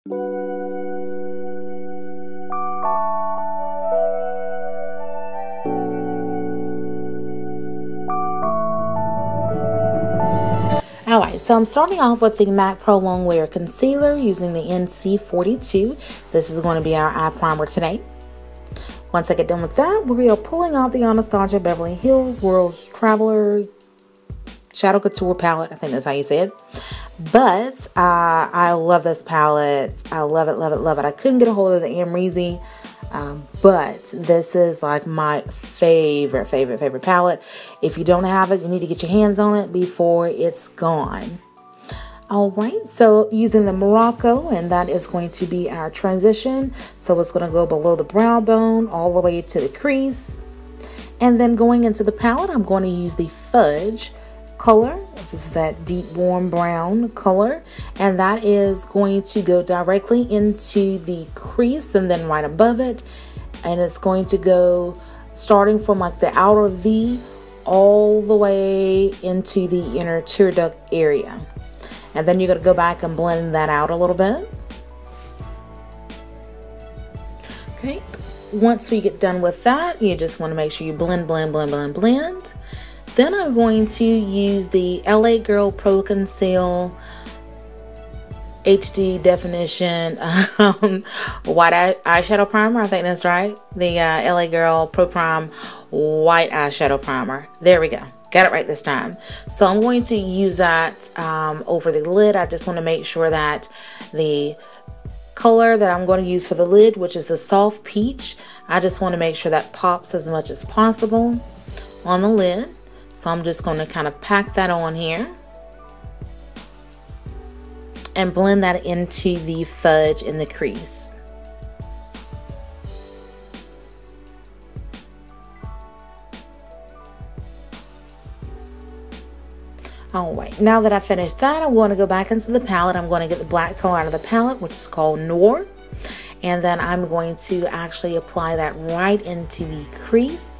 Alright, so I'm starting off with the MAC Pro Longwear Concealer using the NC42. This is going to be our eye primer today. Once I get done with that, we are pulling out the Anastasia Beverly Hills World Traveler Shadow Couture palette. I think that's how you say it. But I love this palette. I love it, love it, love it. I couldn't get a hold of the Amrezy. But this is like my favorite palette. If you don't have it, you need to get your hands on it before it's gone. Alright, so using the Morocco, and that is going to be our transition. So it's going to go below the brow bone all the way to the crease. And then going into the palette, I'm going to use the Fudge color, which is that deep warm brown color, and that is going to go directly into the crease and then right above it, and it's going to go starting from like the outer V all the way into the inner tear duct area. And then you're going to go back and blend that out a little bit. Okay, once we get done with that, you just want to make sure you blend. Then I'm going to use the LA Girl Pro Conceal HD Definition White Eyeshadow Primer. I think that's right. The LA Girl Pro Prime White Eyeshadow Primer. There we go. Got it right this time. So I'm going to use that over the lid. I just want to make sure that the color that I'm going to use for the lid, which is the soft peach, I just want to make sure that pops as much as possible on the lid. So I'm just going to kind of pack that on here and blend that into the fudge in the crease. Alright, now that I finished that, I'm going to go back into the palette. I'm going to get the black color out of the palette, which is called Noir. And then I'm going to actually apply that right into the crease.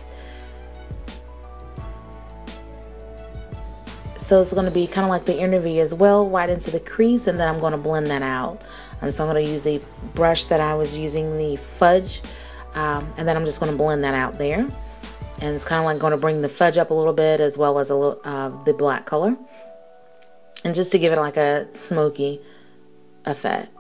So it's going to be kind of like the inner V as well, right into the crease, and then I'm going to blend that out. So I'm going to use the brush that I was using, the Fudge, and then I'm just going to blend that out there. And it's kind of like going to bring the fudge up a little bit as well as a little the black color, and just to give it like a smoky effect.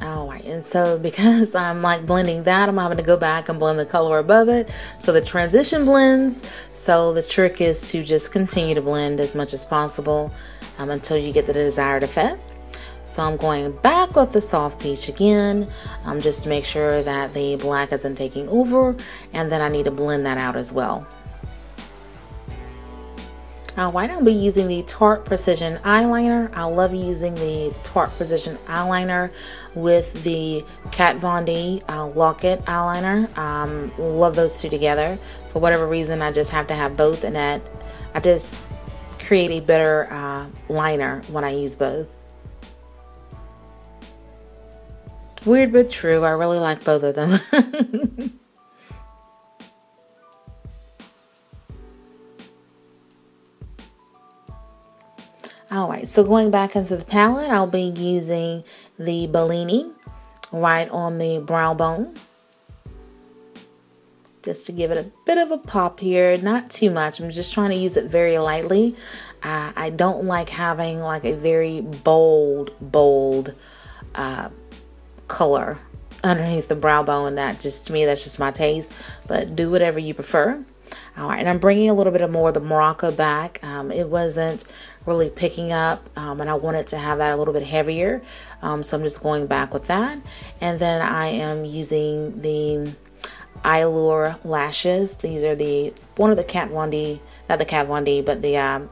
Alright, and so because I'm like blending that, I'm having to go back and blend the color above it so the transition blends. So the trick is to just continue to blend as much as possible until you get the desired effect. So I'm going back with the soft peach again, just to make sure that the black isn't taking over, and then I need to blend that out as well. Alright, I'll be using the Tarte Precision Eyeliner. I love using the Tarte Precision Eyeliner with the Kat Von D Locket Eyeliner. Love those two together. For whatever reason, I just have to have both, and that I just create a better liner when I use both. Weird but true, I really like both of them. Alright, so going back into the palette, I'll be using the Bellini right on the brow bone. Just to give it a bit of a pop here, not too much. I'm just trying to use it very lightly. I don't like having like a very bold color underneath the brow bone. That just, to me, that's just my taste, but do whatever you prefer. Alright, and I'm bringing a little bit more of the Morocco back. It wasn't really picking up, and I wanted to have that a little bit heavier, so I'm just going back with that. And then I am using the Eylure lashes. These are one of the Kat Von D, not the Kat Von D, but the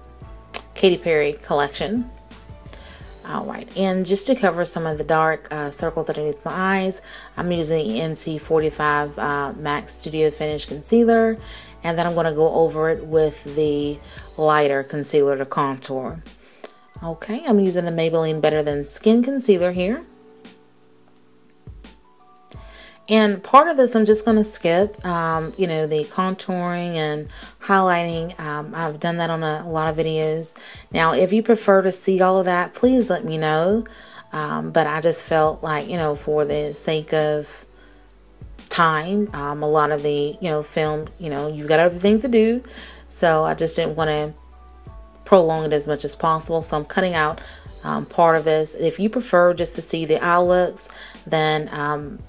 Katy Perry collection. Alright, and just to cover some of the dark circles underneath my eyes, I'm using the NC45 MAC Studio Finish Concealer, and then I'm going to go over it with the lighter concealer to contour. Okay, I'm using the Maybeline Better Than Skin Concealer here. And part of this I'm just going to skip, you know, the contouring and highlighting. I've done that on a lot of videos. Now, if you prefer to see all of that, please let me know. But I just felt like, you know, for the sake of time, a lot of the, you know, film, you know, you've got other things to do. So I just didn't want to prolong it as much as possible. So I'm cutting out part of this. If you prefer just to see the eye looks, then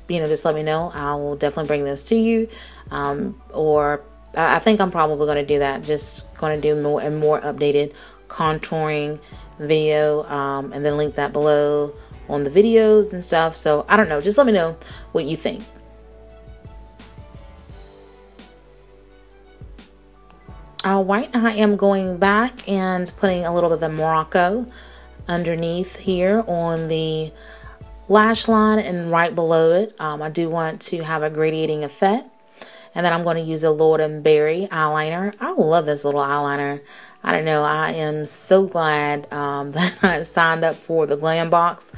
you know, just let me know. I will definitely bring those to you. Or I think I'm probably going to do that. Just going to do more and more updated contouring video, and then link that below on the videos and stuff. So I don't know. Just let me know what you think. Alright, I am going back and putting a little bit of the Morocco underneath here on the lash line and right below it. I do want to have a gradiating effect. And then I'm going to use a Lord & Berry eyeliner. I love this little eyeliner. I don't know, I am so glad that I signed up for the glam box,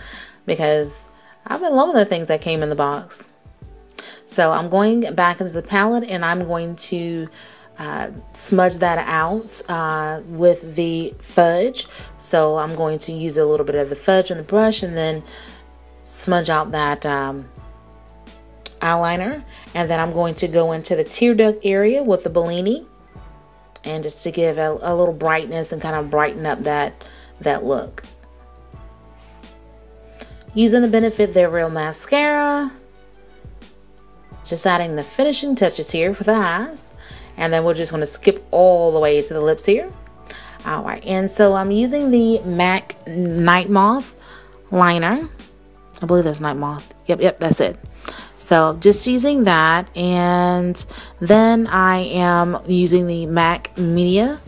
because I've been loving the things that came in the box. So I'm going back into the palette and I'm going to smudge that out with the Fudge. So I'm going to use a little bit of the Fudge on the brush and then smudge out that eyeliner. And then I'm going to go into the tear duct area with the Bellini, and just to give a little brightness and kind of brighten up that look. Using the Benefit They're Real mascara, just adding the finishing touches here for the eyes. And then we're just going to skip all the way to the lips here. Alright, and so I'm using the MAC Nightmoth liner. I believe that's Nightmoth. Yep, that's it. So just using that, and then I am using the MAC Media.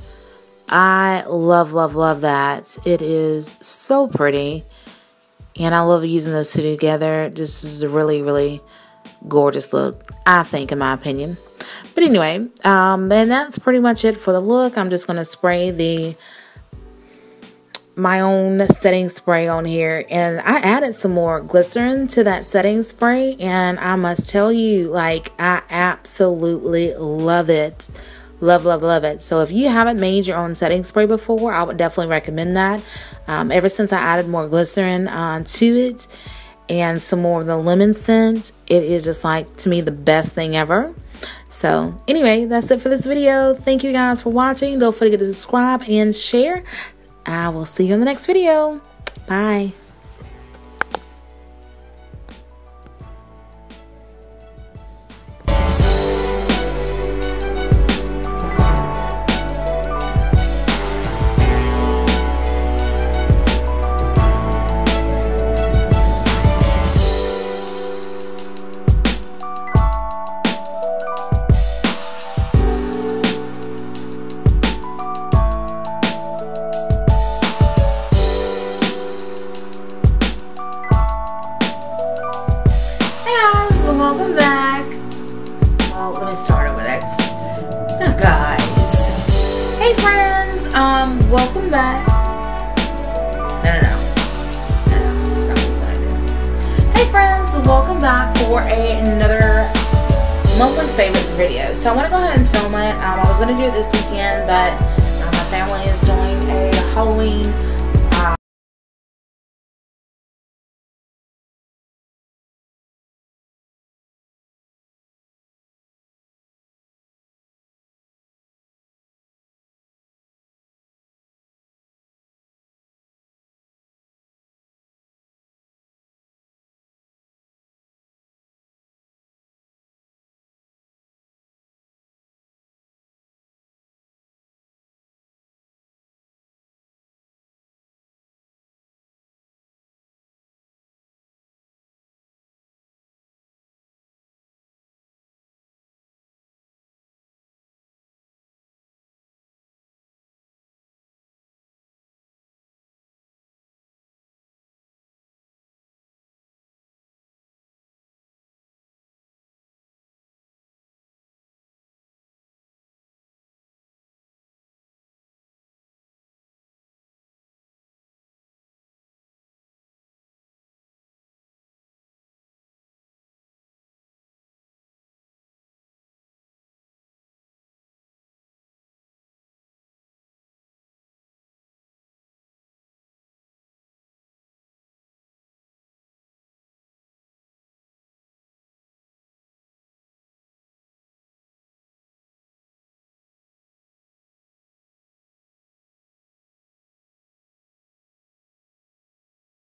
I love that. It is so pretty, and I love using those two together. This is a really gorgeous look, I think, in my opinion. But anyway, and that's pretty much it for the look. I'm just going to spray my own setting spray on here, and I added some more glycerin to that setting spray, and I must tell you, like, I absolutely love it. Love it. So if you haven't made your own setting spray before, I would definitely recommend that. Ever since I added more glycerin to it and some more of the lemon scent, it is just, like, to me, the best thing ever. So anyway, that's it for this video. Thank you guys for watching. Don't forget to subscribe and share. I will see you in the next video. Bye. Welcome back. Well, let me start over that. Oh, guys. Hey, friends. Welcome back. No. That's not what I did. Hey, friends. Welcome back for another monthly favorites video. So I want to go ahead and film it. I was going to do it this weekend, but my family is doing a Halloween